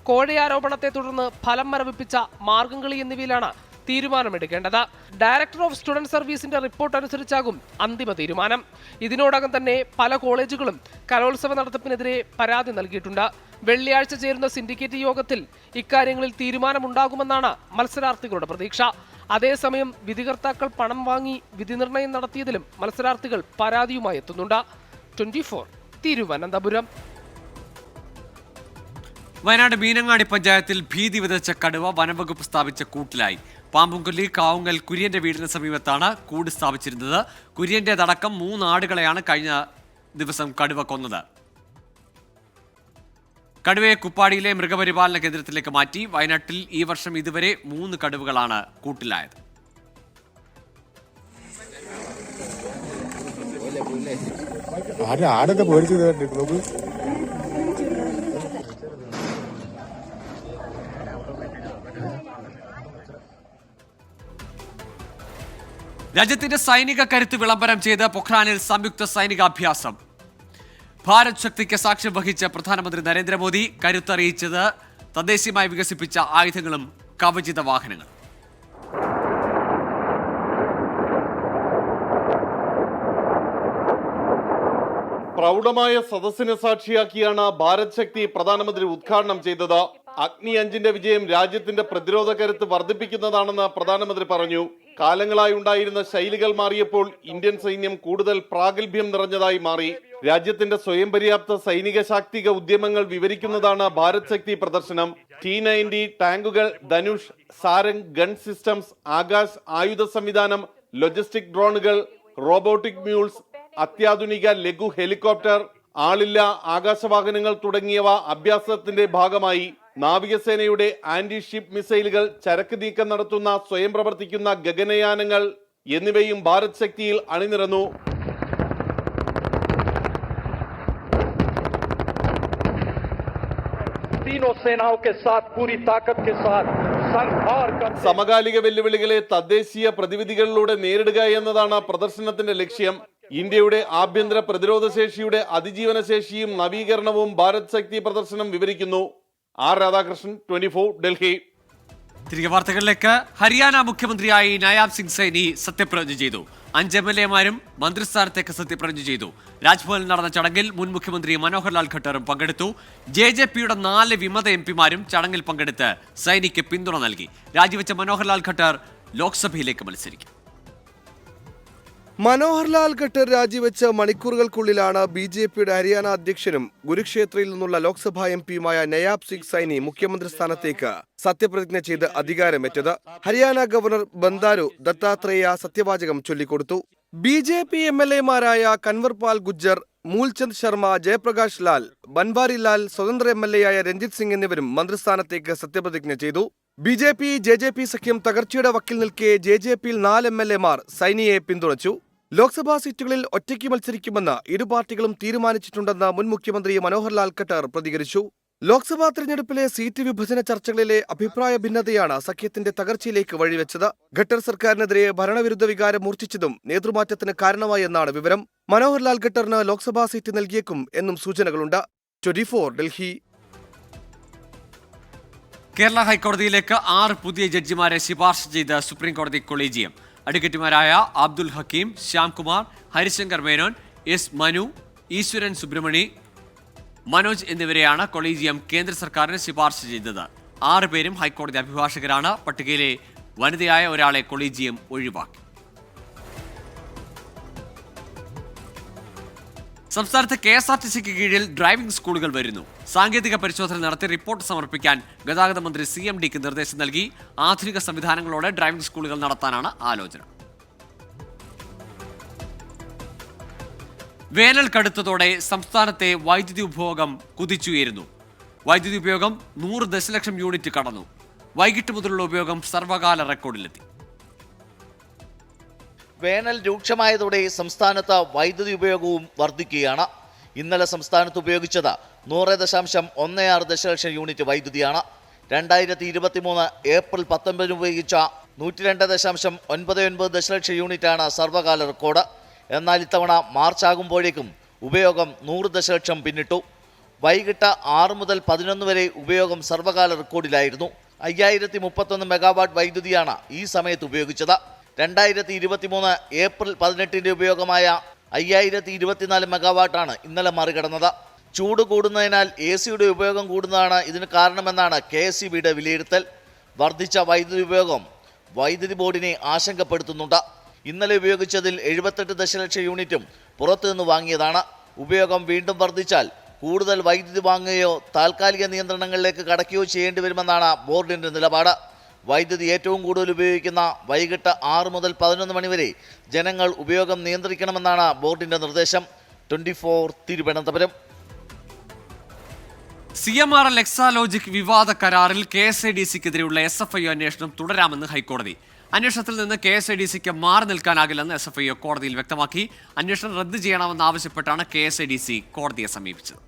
കോഴയാരോപണത്തെ തുടർന്ന് ഫലം മരവിപ്പിച്ച മാർഗംകളി എന്നിവയിലാണ് തീരുമാനമെടുക്കേണ്ടത്. ഡയറക്ടർ ഓഫ് സ്റ്റുഡന്റ് സർവീസിന്റെ റിപ്പോർട്ട് അനുസരിച്ചാകും അന്തിമ തീരുമാനം. ഇതിനോടകം തന്നെ പല കോളേജുകളും കലോത്സവ നടത്തിപ്പിനെതിരെ പരാതി നൽകിയിട്ടുണ്ട്. വെള്ളിയാഴ്ച ചേരുന്ന സിൻഡിക്കേറ്റ് യോഗത്തിൽ ഇക്കാര്യങ്ങളിൽ തീരുമാനമുണ്ടാകുമെന്നാണ് മത്സരാർത്ഥികളുടെ പ്രതീക്ഷ. അതേസമയം വിധികർത്താക്കൾ പണം വാങ്ങി വിധി നിർണയം നടത്തിയതിലും മത്സരാർത്ഥികൾ പരാതിയുമായി എത്തുന്നുണ്ട്. 24 തിരുവനന്തപുരം. വയനാട് മീനങ്ങാടി പഞ്ചായത്തിൽ ഭീതി വിതച്ച കടുവ വനംവകുപ്പ് സ്ഥാപിച്ച കൂട്ടിലായി. പാമ്പുംകൊല്ലി കാവുങ്ങൽ കുര്യന്റെ വീടിന് സമീപത്താണ് കൂട് സ്ഥാപിച്ചിരുന്നത്. കുര്യന്റേതടക്കം 3 ആടുകളെയാണ് കഴിഞ്ഞ ദിവസം കടുവ കൊന്നത്. കടുവയെ കുപ്പാടിയിലെ മൃഗപരിപാലന കേന്ദ്രത്തിലേക്ക് മാറ്റി. വയനാട്ടിൽ ഈ വർഷം ഇതുവരെ 3 കടുവകളാണ് കൂട്ടിലായത്. ആടൊക്കെ പേടിച്ചു. രാജ്യത്തിന്റെ സൈനിക കരുത്ത് വിളംബരം ചെയ്ത് പൊഖ്രാനിൽ സംയുക്ത സൈനിക അഭ്യാസം. ഭാരത് ശക്തിക്ക് സാക്ഷ്യം വഹിച്ച പ്രധാനമന്ത്രി നരേന്ദ്രമോദി കരുത്തറിയിച്ചത് തദ്ദേശീയമായി വികസിപ്പിച്ച ആയുധങ്ങളും കവചിത വാഹനങ്ങളും. പ്രൗഢമായ സദസ്സിനെ സാക്ഷിയാക്കിയാണ് ഭാരത് ശക്തി പ്രധാനമന്ത്രി ഉദ്ഘാടനം ചെയ്തത്. അഗ്നി 5ന്റെ വിജയം രാജ്യത്തിന്റെ പ്രതിരോധ കരുത്ത് വർദ്ധിപ്പിക്കുന്നതാണെന്ന് പ്രധാനമന്ത്രി പറഞ്ഞു. കാലങ്ങളായി ഉണ്ടായിരുന്ന ശൈലികൾ മാറിയപ്പോൾ ഇന്ത്യൻ സൈന്യം കൂടുതൽ പ്രാഗൽഭ്യം നിറഞ്ഞതായി മാറി. രാജ്യത്തിന്റെ സ്വയം പര്യാപ്ത സൈനിക ശാക്തിക ഉദ്യമങ്ങൾ വിവരിക്കുന്നതാണ് ഭാരത് ശക്തി പ്രദർശനം. T-90 ടാങ്കുകൾ, ധനുഷ്, സാരംഗ് ഗൺ സിസ്റ്റംസ്, ആകാശ് ആയുധ സംവിധാനം, ലോജിസ്റ്റിക് ഡ്രോണുകൾ, റോബോട്ടിക് മ്യൂൾസ്, അത്യാധുനിക ലഘു ഹെലികോപ്റ്റർ, ആളില്ല ആകാശവാഹനങ്ങൾ തുടങ്ങിയവ അഭ്യാസത്തിന്റെ ഭാഗമായി. നാവികസേനയുടെ ആന്റി ഷിപ്പ് മിസൈലുകൾ, ചരക്ക് നീക്കം നടത്തുന്ന സ്വയം പ്രവർത്തിക്കുന്ന ഗഗനയാനങ്ങൾ എന്നിവയും ഭാരത് ശക്തിയിൽ അണിനിരന്നു. സമകാലിക വെല്ലുവിളികളെ തദ്ദേശീയ പ്രതിവിധികളിലൂടെ നേരിടുക എന്നതാണ് പ്രദർശനത്തിന്റെ ലക്ഷ്യം. ഇന്ത്യയുടെ ആഭ്യന്തര പ്രതിരോധ ശേഷിയുടെ അതിജീവന ശേഷിയും നവീകരണവും ഭാരത് ശക്തി പ്രദർശനം വിവരിക്കുന്നു. ആർ രാധാകൃഷ്ണൻ, 24, ഡൽഹി. തിരികെ വാർത്തകളിലേക്ക്. ഹരിയാന മുഖ്യമന്ത്രിയായി നയാബ് സിംഗ് സൈനി സത്യപ്രതിജ്ഞ ചെയ്തു. 5 MLA-മാരും മന്ത്രിസ്ഥാനത്തേക്ക് സത്യപ്രതിജ്ഞ ചെയ്തു. രാജ്ഭവനിൽ നടന്ന ചടങ്ങിൽ മുൻ മുഖ്യമന്ത്രി മനോഹർ ലാൽ ഖട്ടറും പങ്കെടുത്തു. JJPയുടെ 4 വിമത MP-മാരും ചടങ്ങിൽ പങ്കെടുത്ത് സൈനിക്ക് പിന്തുണ നൽകി. രാജിവെച്ച മനോഹർ ലാൽ ഖട്ടർ ലോക്സഭയിലേക്ക് മത്സരിക്കും. മനോഹർ ലാൽ ഖട്ടർ രാജിവെച്ച മണിക്കൂറുകൾക്കുള്ളിലാണ് BJPയുടെ ഹരിയാന അധ്യക്ഷനും ഗുരുക്ഷേത്രയിൽ നിന്നുള്ള ലോക്സഭാ MP-യുമായ നയാബ് സിംഗ് സൈനി മുഖ്യമന്ത്രി സ്ഥാനത്തേക്ക് സത്യപ്രതിജ്ഞ ചെയ്ത് അധികാരമേറ്റത്. ഹരിയാന ഗവർണർ ബന്ദാരു ദത്താത്രേയ സത്യവാചകം ചൊല്ലിക്കൊടുത്തു. BJP MLA-മാരായ കൻവർപാൽ ഗുജ്ജർ, മൂൽചന്ദ് ശർമ്മ, ജയപ്രകാശ് ലാൽ, ബൻവാരി ലാൽ, സ്വതന്ത്ര MLA-യായ രഞ്ജിത് സിംഗ് എന്നിവരും മന്ത്രിസ്ഥാനത്തേക്ക് സത്യപ്രതിജ്ഞ ചെയ്തു. BJP JJP സഖ്യം തകർച്ചയുടെ വക്കിൽ നിൽക്കെ JJPയിൽ 4 MLA-മാർ സൈനിയെ പിന്തുണച്ചു. ലോക്സഭാ സീറ്റുകളിൽ ഒറ്റയ്ക്ക് മത്സരിക്കുമെന്ന് ഇരു പാർട്ടികളും തീരുമാനിച്ചിട്ടുണ്ടെന്ന് മുൻ മുഖ്യമന്ത്രി മനോഹർ ലാൽ ഖട്ടർ പ്രതികരിച്ചു. ലോക്സഭാ തെരഞ്ഞെടുപ്പിലെ സീറ്റ് വിഭജന ചർച്ചകളിലെ അഭിപ്രായ ഭിന്നതയാണ് സഖ്യത്തിന്റെ തകർച്ചയിലേക്ക് വഴിവെച്ചത്. ഖട്ടർ സർക്കാരിനെതിരെ ഭരണവിരുദ്ധ വികാരം മൂർച്ഛിച്ചതും നേതൃമാറ്റത്തിന് കാരണമായെന്നാണ് വിവരം. മനോഹർ ലാൽ ഖട്ടറിന് ലോക്സഭാ സീറ്റ് നൽകിയേക്കും എന്നും സൂചനകളുണ്ട്. 24, ഡൽഹി. കേരള ഹൈക്കോടതിയിലേക്ക് 6 പുതിയ ജഡ്ജിമാരെ ശുപാർശ ചെയ്ത് സുപ്രീം കോടതി കൊളീജിയം. അഡ്വക്കേറ്റുമാരായ അബ്ദുൽ ഹക്കീം, ശ്യാംകുമാർ, ഹരിശങ്കർ മേനോൻ, S. മനു, ഈശ്വരൻ സുബ്രഹ്മണി, മനോജ് എന്നിവരെയാണ് കൊളീജിയം കേന്ദ്ര സർക്കാരിന് ശുപാർശ ചെയ്തത്. 6 പേരും ഹൈക്കോടതി അഭിഭാഷകരാണ്. പട്ടികയിലെ വനിതയായ ഒരാളെ കൊളീജിയം ഒഴിവാക്കി. സംസ്ഥാനത്ത് KSRTCക്ക് കീഴിൽ ഡ്രൈവിംഗ് സ്കൂളുകൾ വരുന്നു. സാങ്കേതിക പരിശോധന നടത്തി റിപ്പോർട്ട് സമർപ്പിക്കാൻ ഗതാഗത മന്ത്രി CMDക്ക് നിർദ്ദേശം നൽകി. ആധുനിക സംവിധാനങ്ങളോടെ ഡ്രൈവിംഗ് സ്കൂളുകൾ നടത്താനാണ് ആലോചന. വേനൽ കടുത്തതോടെ സംസ്ഥാനത്തെ വൈദ്യുതി ഉപഭോഗം കുതിച്ചുയരുന്നു. വൈദ്യുതി ഉപയോഗം 100 ദശലക്ഷം യൂണിറ്റ് കടന്നു. വൈകിട്ട് മുതലുള്ള ഉപയോഗം സർവകാല റെക്കോർഡിലെത്തി. വേനൽ രൂക്ഷമായതോടെ സംസ്ഥാനത്ത് വൈദ്യുതി ഉപയോഗവും വർദ്ധിക്കുകയാണ്. ഇന്നലെ സംസ്ഥാനത്ത് ഉപയോഗിച്ചത് 100.16 ദശലക്ഷം യൂണിറ്റ് വൈദ്യുതിയാണ്. 2023 ഏപ്രിൽ 19 ഉപയോഗിച്ച 102.99 ദശലക്ഷം യൂണിറ്റാണ് സർവകാല റെക്കോർഡ്. എന്നാൽ ഇത്തവണ മാർച്ച് ആകുമ്പോഴേക്കും ഉപയോഗം 100 ദശലക്ഷം പിന്നിട്ടു. വൈകിട്ട് 6 മുതൽ 11 വരെ ഉപയോഗം സർവകാല റെക്കോർഡിലായിരുന്നു. 5031 മെഗാവാട്ട് വൈദ്യുതിയാണ് ഈ സമയത്ത് ഉപയോഗിച്ചത്. 2023 ഏപ്രിൽ 18 ഉപയോഗമായ 5024 മെഗാവാട്ടാണ് ഇന്നലെ മറികടന്നത്. ചൂട് കൂടുന്നതിനാൽ AC-യുടെ ഉപയോഗം കൂടുന്നതാണ് ഇതിന് കാരണമെന്നാണ് KSEBയുടെ വിലയിരുത്തൽ. വർദ്ധിച്ച വൈദ്യുതി ഉപയോഗം വൈദ്യുതി ബോർഡിനെ ആശങ്കപ്പെടുത്തുന്നുണ്ട്. ഇന്നലെ ഉപയോഗിച്ചതിൽ 78 ദശലക്ഷം യൂണിറ്റും പുറത്തുനിന്ന് വാങ്ങിയതാണ്. ഉപയോഗം വീണ്ടും വർദ്ധിച്ചാൽ കൂടുതൽ വൈദ്യുതി വാങ്ങുകയോ താൽക്കാലിക നിയന്ത്രണങ്ങളിലേക്ക് കടക്കുകയോ ചെയ്യേണ്ടി വരുമെന്നാണ് ബോർഡിൻ്റെ നിലപാട്. വൈദ്യുതി ഏറ്റവും കൂടുതൽ ഉപയോഗിക്കുന്ന വൈകിട്ട് 6 മുതൽ 11 മണി വരെ ജനങ്ങൾ ഉപയോഗം നിയന്ത്രിക്കണമെന്നാണ് ബോർഡിന്റെ നിർദ്ദേശം. 24, തിരുവനന്തപുരം. CMRL എക്സാലോജിക് വിവാദ കരാറിൽ KSIDCക്കെതിരെയുള്ള SFIO അന്വേഷണം തുടരാമെന്ന് ഹൈക്കോടതി. അന്വേഷണത്തിൽ നിന്ന് KSIDCക്ക് മാറി നിൽക്കാനാകില്ലെന്ന് SFIO കോടതിയിൽ വ്യക്തമാക്കി. അന്വേഷണം റദ്ദ് ചെയ്യണമെന്നാവശ്യപ്പെട്ടാണ് KSIDC കോടതിയെ സമീപിച്ചത്.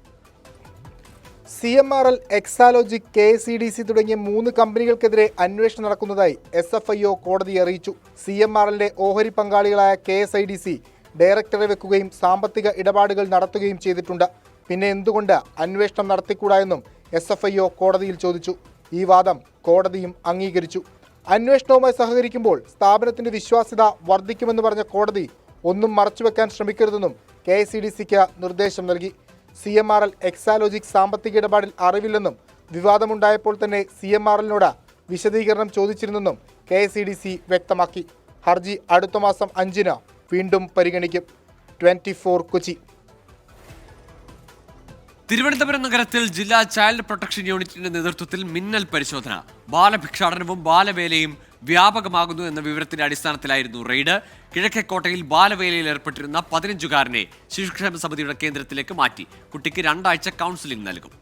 CMRL, എക്സാലോജിക്, KSEDC തുടങ്ങിയ 3 കമ്പനികൾക്കെതിരെ അന്വേഷണം നടക്കുന്നതായി SFIO കോടതിയെ അറിയിച്ചു. CMRLന്റെ ഓഹരി പങ്കാളികളായ KSIDC ഡയറക്ടറെ വെക്കുകയും സാമ്പത്തിക ഇടപാടുകൾ നടത്തുകയും ചെയ്തിട്ടുണ്ട്. പിന്നെ എന്തുകൊണ്ട് അന്വേഷണം നടത്തിക്കൂടാ എന്നും SFIO കോടതിയിൽ ചോദിച്ചു. ഈ വാദം കോടതിയും അംഗീകരിച്ചു. അന്വേഷണവുമായി സഹകരിക്കുമ്പോൾ സ്ഥാപനത്തിന്റെ വിശ്വാസ്യത വർദ്ധിക്കുമെന്ന് പറഞ്ഞ കോടതി ഒന്നും മറച്ചുവെക്കാൻ ശ്രമിക്കരുതെന്നും KSEDCക്ക് നിർദ്ദേശം നൽകി. CMRL, എക്സാലോജിക് സാമ്പത്തിക ഇടപാടിൽ അറിവില്ലെന്നും വിവാദമുണ്ടായപ്പോൾ തന്നെ CMRLനോട് വിശദീകരണം ചോദിച്ചിരുന്നെന്നും KSEDC വ്യക്തമാക്കി. ഹർജി അടുത്ത മാസം 5-ന് വീണ്ടും പരിഗണിക്കും. 24, കൊച്ചി. തിരുവനന്തപുരം നഗരത്തിൽ ജില്ലാ ചൈൽഡ് പ്രൊട്ടക്ഷൻ യൂണിറ്റിന്റെ നേതൃത്വത്തിൽ മിന്നൽ പരിശോധന. ബാലഭിക്ഷാടനവും ബാലവേലയും വ്യാപകമാകുന്നു എന്ന വിവരത്തിന്റെ അടിസ്ഥാനത്തിലായിരുന്നു റെയ്ഡ്. കിഴക്കേക്കോട്ടയിൽ ബാലവേലയിൽ ഏർപ്പെട്ടിരുന്ന 15-കാരനെ ശിശുക്ഷേമ സമിതിയുടെ കേന്ദ്രത്തിലേക്ക് മാറ്റി. കുട്ടിക്ക് 2 ആഴ്ച കൗൺസിലിംഗ് നൽകും.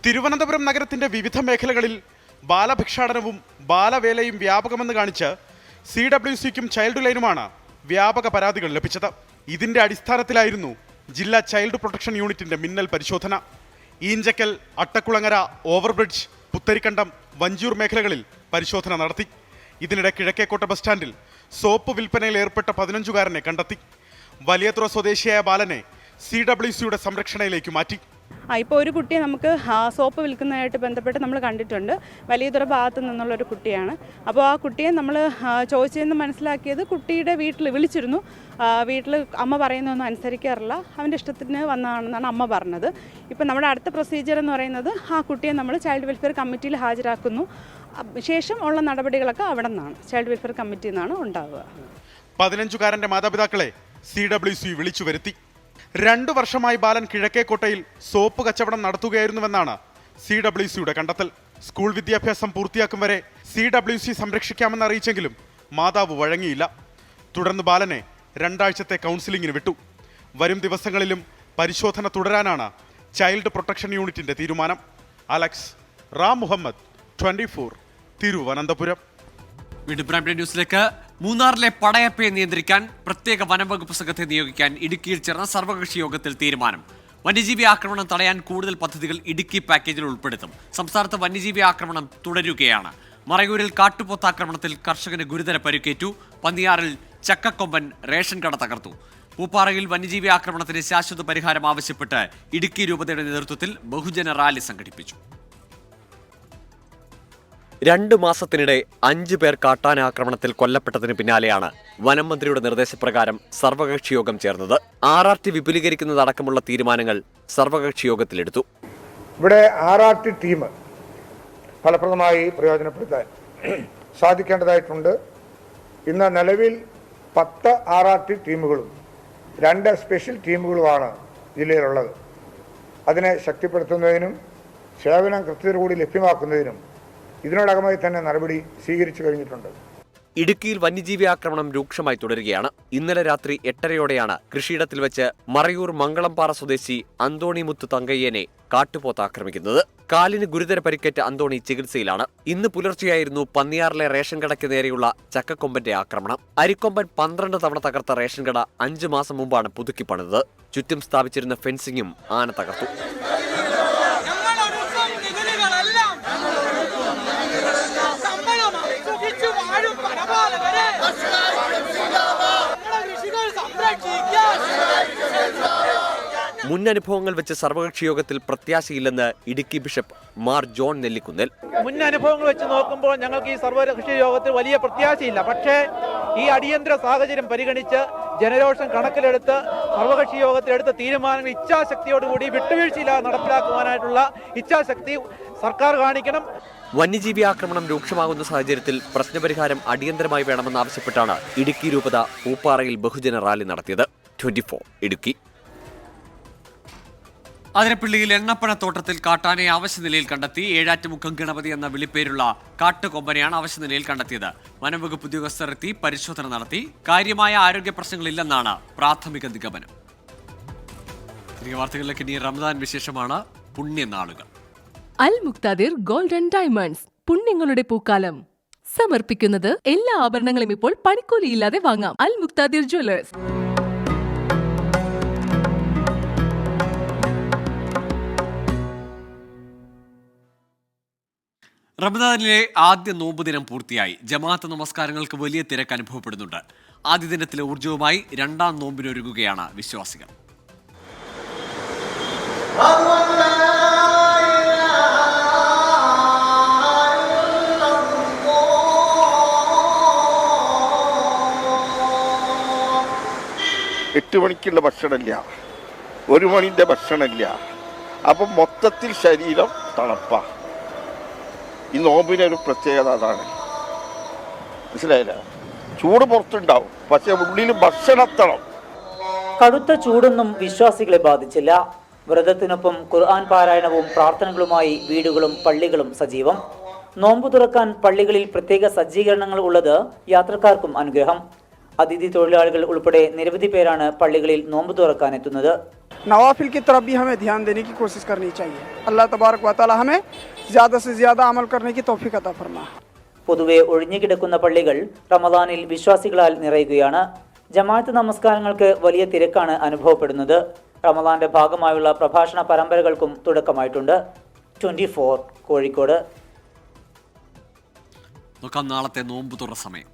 തിരുവനന്തപുരം നഗരത്തിന്റെ വിവിധ മേഖലകളിൽ ബാലഭിക്ഷാടനവും ബാലവേലയും വ്യാപകമെന്ന് കാണിച്ച് CWCക്കും ചൈൽഡ് ലൈനുമാണ് വ്യാപക പരാതികൾ ലഭിച്ചത്. ഇതിന്റെ അടിസ്ഥാനത്തിലായിരുന്നു ജില്ലാ ചൈൽഡ് പ്രൊട്ടക്ഷൻ യൂണിറ്റിന്റെ മിന്നൽ പരിശോധന. ഈഞ്ചക്കൽ, അട്ടക്കുളങ്ങര, ഓവർബ്രിഡ്ജ്, പുത്തരിക്കണ്ടം, വഞ്ചൂർ മേഖലകളിൽ പരിശോധന നടത്തി. ഇതിനിടെ കിഴക്കേക്കോട്ട ബസ് സ്റ്റാൻഡിൽ സോപ്പ് വിൽപ്പനയിൽ ഏർപ്പെട്ട 15-കാരനെ കണ്ടെത്തി. വലിയതുറ സ്വദേശിയായ ബാലനെ CWCയുടെ സംരക്ഷണയിലേക്ക് മാറ്റി. ഇപ്പോൾ ഒരു കുട്ടിയെ നമുക്ക് സോപ്പ് വിൽക്കുന്നതായിട്ട് ബന്ധപ്പെട്ട് നമ്മൾ കണ്ടിട്ടുണ്ട്. വലിയതുറ ഭാഗത്ത് നിന്നുള്ളൊരു കുട്ടിയാണ്. അപ്പോൾ ആ കുട്ടിയെ നമ്മൾ ചോദിച്ചതെന്ന് മനസ്സിലാക്കിയത് കുട്ടിയുടെ വീട്ടിൽ വിളിച്ചിരുന്നു. വീട്ടിൽ അമ്മ പറയുന്നതൊന്നും അനുസരിക്കാറില്ല, അവൻ്റെ ഇഷ്ടത്തിന് വന്നതാണെന്നാണ് അമ്മ പറഞ്ഞത്. ഇപ്പം നമ്മുടെ അടുത്ത പ്രൊസീജിയർ എന്ന് പറയുന്നത് ആ കുട്ടിയെ നമ്മൾ ചൈൽഡ് വെൽഫെയർ കമ്മിറ്റിയിൽ ഹാജരാക്കുന്നു. ശേഷം ഉള്ള നടപടികളൊക്കെ അവിടെ നിന്നാണ്, ചൈൽഡ് വെൽഫെയർ കമ്മിറ്റിയിൽ നിന്നാണ് ഉണ്ടാവുക. 15-കാരന്റെ മാതാപിതാക്കളെ CWC വിളിച്ചു വരുത്തി. 2 വർഷമായി ബാലൻ കിഴക്കേക്കോട്ടയിൽ സോപ്പ് കച്ചവടം നടത്തുകയായിരുന്നുവെന്നാണ് CWCയുടെ കണ്ടെത്തൽ. സ്കൂൾ വിദ്യാഭ്യാസം പൂർത്തിയാക്കും വരെ CWC സംരക്ഷിക്കാമെന്ന് അറിയിച്ചെങ്കിലും മാതാവ് വഴങ്ങിയില്ല. തുടർന്ന് ബാലനെ 2 ആഴ്ചത്തെ കൗൺസിലിംഗിന് വിട്ടു. വരും ദിവസങ്ങളിലും പരിശോധന തുടരാനാണ് ചൈൽഡ് പ്രൊട്ടക്ഷൻ യൂണിറ്റിന്റെ തീരുമാനം. അലക്സ് റാം മുഹമ്മദ്, 24, തിരുവനന്തപുരം. വീണ്ടും പ്രൈം ടൈം ന്യൂസിലേക്ക്. മൂന്നാറിലെ പടയപ്പയെ നിയന്ത്രിക്കാൻ പ്രത്യേക വനംവകുപ്പ് സംഘത്തെ നിയോഗിക്കാൻ ഇടുക്കിയിൽ ചേർന്ന സർവകക്ഷി യോഗത്തിൽ തീരുമാനം. വന്യജീവി ആക്രമണം തടയാൻ കൂടുതൽ പദ്ധതികൾ ഇടുക്കി പാക്കേജിൽ ഉൾപ്പെടുത്തും. സംസ്ഥാനത്ത് വന്യജീവി ആക്രമണം തുടരുകയാണ്. മറയൂരിൽ കാട്ടുപോത്താക്രമണത്തിൽ കർഷകന് ഗുരുതര പരിക്കേറ്റു. പന്നിയാറിൽ ചക്കക്കൊമ്പൻ റേഷൻ കട തകർത്തു. പൂപ്പാറയിൽ വന്യജീവി ആക്രമണത്തിന് ശാശ്വത പരിഹാരം ആവശ്യപ്പെട്ട് ഇടുക്കി രൂപതയുടെ നേതൃത്വത്തിൽ ബഹുജന റാലി സംഘടിപ്പിച്ചു. 2 മാസത്തിനിടെ 5 പേർ കാട്ടാനാക്രമണത്തിൽ കൊല്ലപ്പെട്ടതിന് പിന്നാലെയാണ് വനം മന്ത്രിയുടെ നിർദ്ദേശപ്രകാരം സർവകക്ഷി യോഗം ചേർന്നത്. RRT വിപുലീകരിക്കുന്നതടക്കമുള്ള തീരുമാനങ്ങൾ സർവകക്ഷി യോഗത്തിലെടുത്തു. ഇവിടെ RRT ടീം ഫലപ്രദമായി പ്രയോജനപ്പെടുത്താൻ സാധിക്കേണ്ടതായിട്ടുണ്ട്. ഇന്ന് നിലവിൽ 10 RRT ടീമുകളും 2 സ്പെഷ്യൽ ടീമുകളുമാണ് ജില്ലയിലുള്ളത്. അതിനെ ശക്തിപ്പെടുത്തുന്നതിനും സേവനം കൃത്യതയോടുകൂടി ലഭ്യമാക്കുന്നതിനും ഇതിനോടകമായി തന്നെ നടപടി സ്വീകരിച്ചു കഴിഞ്ഞിട്ടുണ്ട്. ഇടുക്കിയിൽ വന്യജീവി ആക്രമണം രൂക്ഷമായി തുടരുകയാണ്. ഇന്നലെ രാത്രി 8:30യോടെയാണ് കൃഷിയിടത്തിൽ വെച്ച് മറയൂർ മംഗളംപാറ സ്വദേശി അന്തോണി മുത്തു തങ്കയ്യനെ കാട്ടുപോത്ത് ആക്രമിക്കുന്നത്. കാലിന് ഗുരുതര പരിക്കേറ്റ അന്തോണി ചികിത്സയിലാണ്. ഇന്ന് പുലർച്ചെയായിരുന്നു പന്നിയാറിലെ റേഷൻ കടയ്ക്ക് നേരെയുള്ള ചക്കക്കൊമ്പന്റെ ആക്രമണം. അരിക്കൊമ്പൻ 12 തവണ തകർത്ത റേഷൻ കട 5 മാസം മുമ്പാണ് പുതുക്കി പണിതത്. ചുറ്റും സ്ഥാപിച്ചിരുന്ന ഫെൻസിംഗും ആന തകർത്തു. മുൻ അനുഭവങ്ങൾ വെച്ച് സർവകക്ഷി യോഗത്തിൽ പ്രത്യാശയില്ലെന്ന് ഇടുക്കി ബിഷപ്പ് മാർ ജോൺ നെല്ലിക്കുന്നേൽ. മുൻ അനുഭവങ്ങൾ വെച്ച് നോക്കുമ്പോൾ ഞങ്ങൾക്ക് ഈ സർവകക്ഷി യോഗത്തിൽ വലിയ പ്രത്യാശയില്ല. പക്ഷേ ഈ അടിയന്തര സാഹചര്യം പരിഗണിച്ച് ജനരോഷം കണക്കിലെടുത്ത് സർവകക്ഷി യോഗത്തിൽ എടുത്ത തീരുമാനങ്ങൾ ഇച്ഛാശക്തിയോടുകൂടി വിട്ടുവീഴ്ചയില്ലാതെ നടപ്പിലാക്കുവാനായിട്ടുള്ള ഇച്ഛാശക്തി സർക്കാർ കാണിക്കണം. വന്യജീവി ആക്രമണം രൂക്ഷമാകുന്ന സാഹചര്യത്തിൽ പ്രശ്നപരിഹാരം അടിയന്തരമായി വേണമെന്നാവശ്യപ്പെട്ടാണ് ഇടുക്കി രൂപത പൂപ്പാറയിൽ ബഹുജന റാലി നടത്തിയത്. 24 ഇടുക്കി. അതിരപ്പള്ളിയിൽ എണ്ണപ്പനത്തോട്ടത്തിൽ കാട്ടാനയെ അവശ്യനിലയിൽ കണ്ടെത്തി. ഏഴാറ്റുമുഖം ഗണപതി എന്ന വിളിപ്പേരുള്ള കാട്ടുകൊമ്പനെയാണ് അവശ്യനിലയിൽ കണ്ടെത്തിയത്. വനംവകുപ്പ് ഉദ്യോഗസ്ഥർ എത്തി പരിശോധന നടത്തി. കാര്യമായ ആരോഗ്യ പ്രശ്നങ്ങളില്ലെന്നാണ് പ്രാഥമിക നിഗമനം. തിരികെ വാർത്തകളിലേക്ക് ഇനി റമദാൻ വിശേഷമാണ്. പുണ്യനാളുകൾ. അൽ മുക്താദിർ ഗോൾഡ് ആൻഡ് ഡയമണ്ട്സ് പുണ്യങ്ങളുടെ പൂക്കാലം സമർപ്പിക്കുന്നത് എല്ലാ ആഭരണങ്ങളും ഇപ്പോൾ പണിക്കൂലിയില്ലാതെ വാങ്ങാം. അൽ മുക്താദിർ ജ്വല്ലേഴ്സ്. റമദാനിലെ ആദ്യ നോമ്പ് ദിനം പൂർത്തിയായി. ജമാഅത്ത് നമസ്കാരങ്ങൾക്ക് വലിയ തിരക്ക് അനുഭവപ്പെടുന്നുണ്ട്. ആദ്യ ദിനത്തിലെ ഊർജ്ജവുമായി 2ാം നോമ്പിനൊരുങ്ങുകയാണ് വിശ്വാസികൾ. എട്ട് മണിക്കുള്ള ഭക്ഷണമില്ല, 1 മണിൻ്റെ ഭക്ഷണമില്ല. അപ്പം മൊത്തത്തിൽ ശരീരം തണുപ്പാ. ഈ നോമ്പിനൊരു പ്രത്യേകത അതാണ്. മനസ്സിലായില്ല? ചൂട് പുറത്തുണ്ടാവും, പക്ഷെ ഉള്ളിൽ ഭക്ഷണത്തണം. കടുത്ത ചൂടൊന്നും വിശ്വാസികളെ ബാധിച്ചില്ല. വ്രതത്തിനൊപ്പം ഖുർആൻ പാരായണവും പ്രാർത്ഥനകളുമായി വീടുകളും പള്ളികളും സജീവം. നോമ്പ് തുറക്കാൻ പള്ളികളിൽ പ്രത്യേക സജ്ജീകരണങ്ങൾ ഉള്ളത് യാത്രക്കാർക്കും അനുഗ്രഹം. അതിഥി തൊഴിലാളികൾ ഉൾപ്പെടെ നിരവധി പേരാണ് പള്ളികളിൽ നോമ്പ് തുറക്കാൻ എത്തുന്നത്. नवाफिल की तरफ भी हमें ध्यान देने की कोशिश करनी चाहिए. अल्लाह तबारक व तआला हमें ज़्यादा से ज़्यादा अमल करने की तौफीक अता फरमाए. പൊതുവെ ഒഴിഞ്ഞുകിടക്കുന്ന പള്ളികൾ റമദാനിൽ വിശ്വാസികളാൽ നിറയുകയാണ്. ജമാഅത്ത് നമസ്കാരങ്ങൾക്ക് വലിയ തിരക്കാണ് അനുഭവപ്പെടുന്നത്. റമദാന്റെ ഭാഗമായുള്ള പ്രഭാഷണ പരമ്പരകൾക്കും തുടക്കമായിട്ടുണ്ട്. 24 കോഴിക്കോട്. നോക്കാം നാളത്തെ നോമ്പുതുറ സമയം.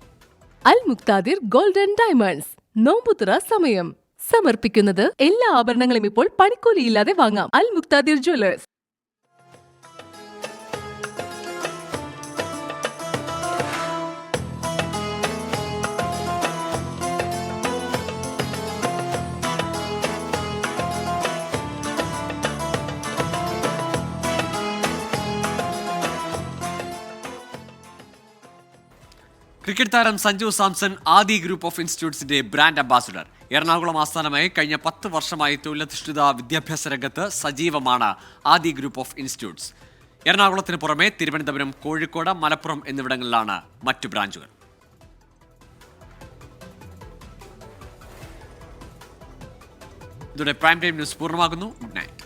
അൽ മുക്താദിർ ഗോൾഡൻ ഡയമണ്ട്സ് നോമ്പുതുറ സമയം സമർപ്പിക്കുന്നത് എല്ലാ ആഭരണങ്ങളും ഇപ്പോൾ പണിക്കൂലിയില്ലാതെ വാങ്ങാം. അൽ മുക്താദിർ ജ്വല്ലേഴ്സ്. ക്രിക്കറ്റ് താരം സഞ്ജു സാംസൺ ആദി ഗ്രൂപ്പ് ഓഫ് ഇൻസ്റ്റിറ്റ്യൂട്ട്സിന്റെ ബ്രാൻഡ് അംബാസിഡർ. എറണാകുളം ആസ്ഥാനമായി കഴിഞ്ഞ 10 വർഷമായി തൊഴിലധിഷ്ഠിത വിദ്യാഭ്യാസ രംഗത്ത് സജീവമാണ് ആദി ഗ്രൂപ്പ് ഓഫ് ഇൻസ്റ്റിറ്റ്യൂട്ട്സ്. എറണാകുളത്തിന് പുറമെ തിരുവനന്തപുരം, കോഴിക്കോട്, മലപ്പുറം എന്നിവിടങ്ങളിലാണ് മറ്റു ബ്രാഞ്ചുകൾ. ഇതോടെ പ്രൈം ടൈം ന്യൂസ് പൂർണ്ണമാകുന്നു. Good night.